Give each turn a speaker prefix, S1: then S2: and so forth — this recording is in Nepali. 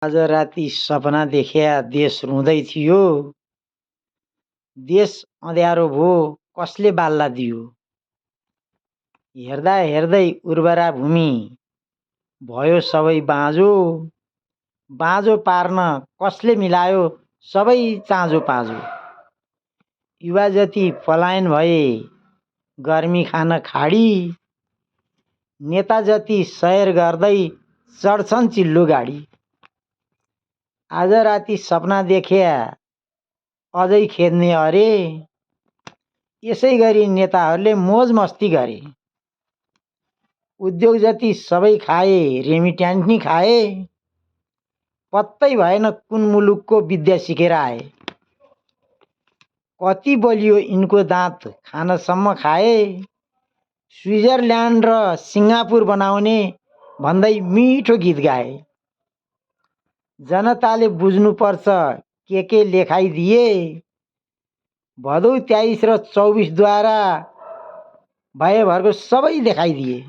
S1: आज राति सपना देख्या देश रुँदै थियो। देश अँध्यारो भो कसले बाल्ला दियो। हेर्दा हेर्दै उर्वरा भूमि भयो सबै बाँझो। बाँझो पार्न कसले मिलायो सबै चाँजो पाँजो। युवा जति पलायन भए गर्मी खान खाडी। नेता जति सैर गर्दै चढ्छन् चिल्लो गाडी। आज राति सपना देख्या अझै खेद्ने अरे। यसै गरी नेताहरूले मोज मस्ती गरे। उद्योग जति सबै खाए रेमिट्यान्स नि खाए। पत्तै भएन कुन मुलुकको विद्या सिकेर आए। कति बलियो यिनको दाँत खानसम्म खाए। स्विजरल्यान्ड र सिङ्गापुर बनाउने भन्दै मिठो गीत गाए। जनताले बुझ्नुपर्छ के लेखाइदिए। भदौ 23 र 24 द्वारा भएभरको सबै देखाइदिए।